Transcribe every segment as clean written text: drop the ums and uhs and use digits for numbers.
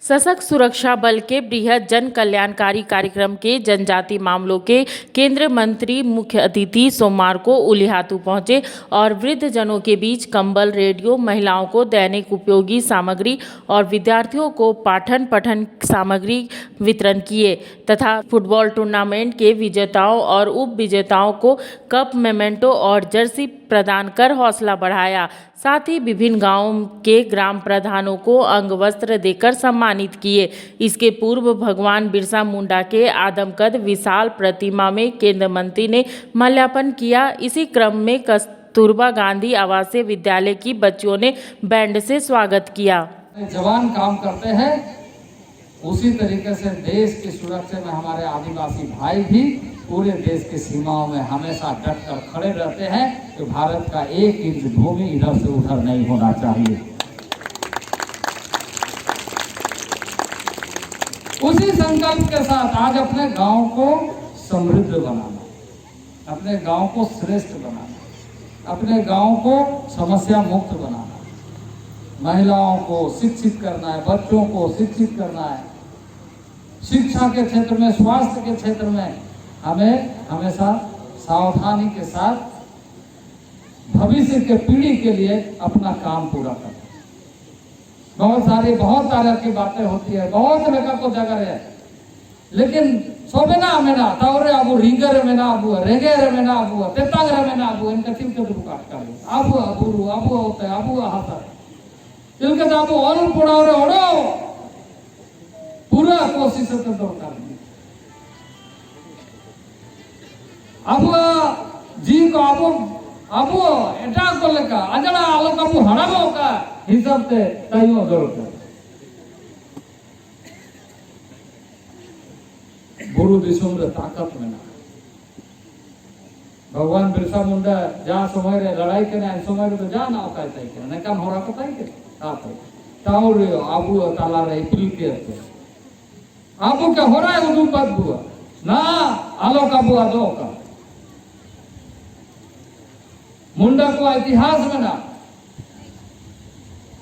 सशक्त सुरक्षा बल के बृहद जन कल्याणकारी कार्यक्रम के जनजाति मामलों के केंद्रीय मंत्री मुख्य अतिथि सोमवार को उलिहातू पहुंचे और वृद्ध जनों के बीच कंबल, रेडियो, महिलाओं को दैनिक उपयोगी सामग्री और विद्यार्थियों को पठन सामग्री वितरण किए तथा फुटबॉल टूर्नामेंट के विजेताओं और उप विजेताओं को कप, मेमेंटो और जर्सी प्रदान कर हौसला बढ़ाया। साथ ही विभिन्न गांवों के ग्राम प्रधानों को अंग वस्त्र देकर सम्मानित किए। इसके पूर्व भगवान बिरसा मुंडा के आदमकद विशाल प्रतिमा में केंद्रीय मंत्री ने माल्यार्पण किया। इसी क्रम में कस्तूरबा गांधी आवासीय विद्यालय की बच्चियों ने बैंड से स्वागत किया। जवान काम करते हैं, उसी तरीके से देश की सुरक्षा में हमारे आदिवासी भाई भी पूरे देश की सीमाओं में हमेशा डट कर खड़े रहते हैं कि भारत का एक इंच भूमि इधर से उधर नहीं होना चाहिए। उसी संकल्प के साथ आज अपने गांव को समृद्ध बनाना, अपने गांव को श्रेष्ठ बनाना, अपने गांव को समस्या मुक्त बनाना, महिलाओं को शिक्षित करना है, बच्चों को शिक्षित करना है। शिक्षा के क्षेत्र में, स्वास्थ्य के क्षेत्र में हमें हमेशा सावधानी के साथ भविष्य के पीढ़ी के लिए अपना काम पूरा करना। बहुत तरह की बातें होती है, बहुत लेखा को जगह है, लेकिन सोबेना में ना तावरे अबू रिंगर में ना अबू रेगेर में ना अबू तेतांगर में ना अबू इनका चिंता दुकाट कर अबू अबू अबू होता है अबू हाथ इनके तो अबू और पुड़ावरे ओड़ो पूरा कोशिश तो दरकार अबू जी को अबू अबू एटा को लेका अजड़ा आलोक अबू हड़ाबो का हिसाब से ताइयो दरकार बुरु दिसुम रे ताकत में ना भगवान बिरसा मुंडा जा समय रे लड़ाई करे समय रे तो जा ना होता है के ने काम होरा को ताई के आप ताउर अबू ताला रे इपिल के अबू के होरा है उदू बात बुआ ना आलोक अबू आदो का मुंडा को इतिहास में ना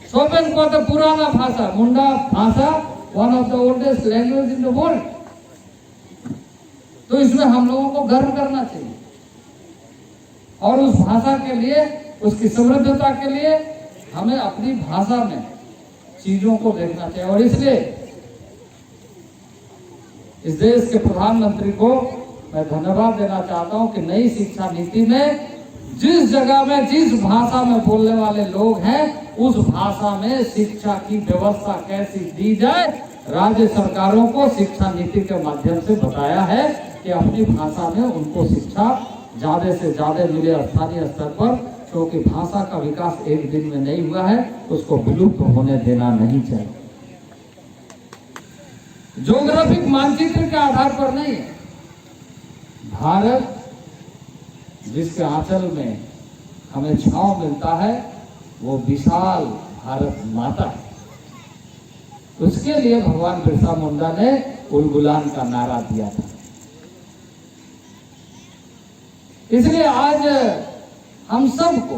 सोपेन को तो पुराना भाषा मुंडा भाषा one of the oldest language in the world, तो इसमें हम लोगों को गर्व करना चाहिए और उस भाषा के लिए, उसकी समृद्धता के लिए हमें अपनी भाषा में चीजों को देखना चाहिए। और इसलिए इस देश के प्रधानमंत्री को मैं धन्यवाद देना चाहता हूं कि नई शिक्षा नीति में जिस जगह में जिस भाषा में बोलने वाले लोग हैं उस भाषा में शिक्षा की व्यवस्था कैसी दी जाए, राज्य सरकारों को शिक्षा नीति के माध्यम से बताया है कि अपनी भाषा में उनको शिक्षा ज्यादा से ज्यादा मिले स्थानीय स्तर पर, क्योंकि भाषा का विकास एक दिन में नहीं हुआ है, उसको विलुप्त होने देना नहीं चाहिए। ज्योग्राफिक मानचित्र के आधार पर नहीं है। भारत जिसके आंचल में हमें छांव मिलता है वो विशाल भारत माता है। उसके लिए भगवान बिरसा मुंडा ने उलगुलान का नारा दिया था। इसलिए आज हम सबको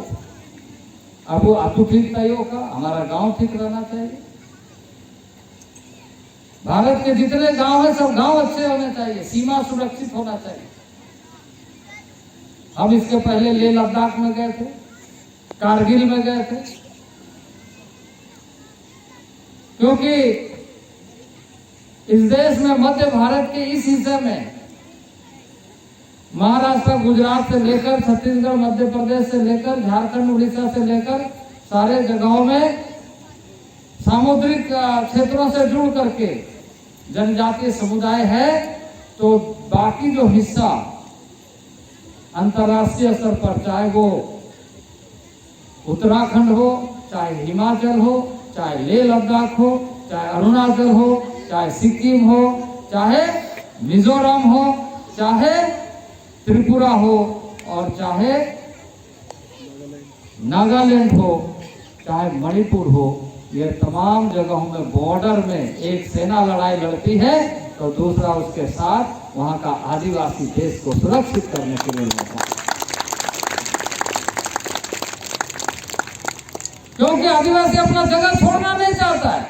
अब आतु ठीक तय होगा, हमारा गांव ठीक रहना चाहिए। भारत के जितने गांव हैं सब गांव अच्छे होने चाहिए, सीमा सुरक्षित होना चाहिए। हम इसके पहले लेह लद्दाख में गए थे, कारगिल में गए थे, क्योंकि इस देश में मध्य भारत के इस हिस्से में महाराष्ट्र, गुजरात से लेकर छत्तीसगढ़, मध्य प्रदेश से लेकर झारखंड, उड़ीसा से लेकर सारे जगहों में सामुद्रिक क्षेत्रों से जुड़ करके जनजातीय समुदाय है। तो बाकी जो हिस्सा अंतर्राष्ट्रीय स्तर पर, चाहे वो उत्तराखंड हो, चाहे हिमाचल हो, चाहे लेह लद्दाख हो, चाहे अरुणाचल हो, चाहे सिक्किम हो, चाहे मिजोरम हो, चाहे त्रिपुरा हो और चाहे नागालैंड हो, चाहे मणिपुर हो, ये तमाम जगहों में बॉर्डर में एक सेना लड़ाई लड़ती है तो दूसरा उसके साथ वहां का आदिवासी देश को सुरक्षित करने के लिए लड़ता है, क्योंकि आदिवासी अपना जगह छोड़ना नहीं चाहता है।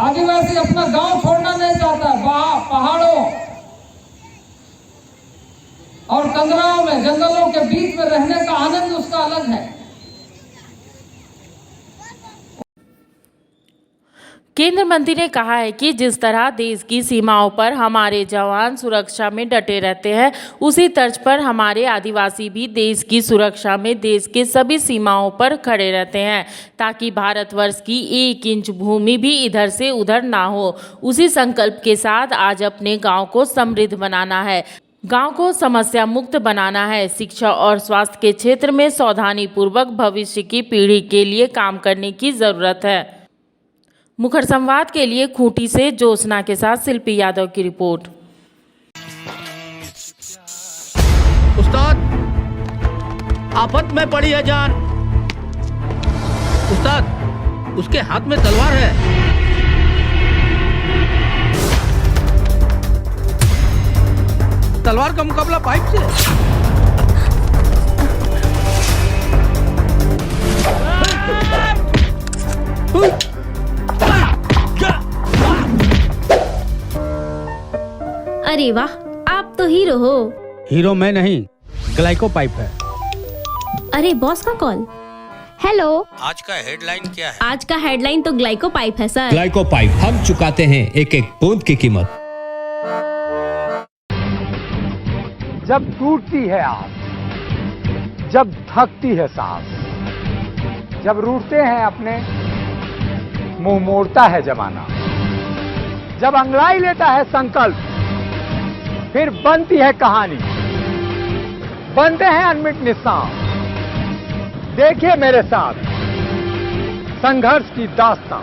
आदिवासी अपना गांव छोड़ना नहीं चाहता। पहाड़ों और कंदराओं में, जंगलों के बीच में रहने का आनंद उसका अलग है। केंद्र मंत्री ने कहा है कि जिस तरह देश की सीमाओं पर हमारे जवान सुरक्षा में डटे रहते हैं, उसी तर्ज पर हमारे आदिवासी भी देश की सुरक्षा में देश के सभी सीमाओं पर खड़े रहते हैं, ताकि भारतवर्ष की 1 इंच भूमि भी इधर से उधर ना हो। उसी संकल्प के साथ आज अपने गांव को समृद्ध बनाना है, गांव को समस्या मुक्त बनाना है। शिक्षा और स्वास्थ्य के क्षेत्र में सावधानी पूर्वक भविष्य की पीढ़ी के लिए काम करने की जरूरत है। मुखर संवाद के लिए खूंटी से ज्योत्सना के साथ शिल्पी यादव की रिपोर्ट। उस्ताद, आफत में पड़ी है जान। उस्ताद, उसके हाथ में तलवार है। तलवार का मुकाबला पाइप से। अरे वाह, आप तो हीरो हो। हीरो मैं नहीं, ग्लाइको पाइप है। अरे बॉस का कॉल। हेलो, आज का हेडलाइन क्या है? आज का हेडलाइन तो ग्लाइको पाइप है सर। ग्लाइको पाइप, हम चुकाते हैं एक एक बूंद की कीमत। जब टूटती है आस, जब थकती है सांस, जब रूठते हैं अपने, मुंह मोड़ता है जमाना, जब अंगड़ाई लेता है संकल्प, फिर बनती है कहानी, बनते हैं अनमिट निशान। देखिए मेरे साथ संघर्ष की दास्तां।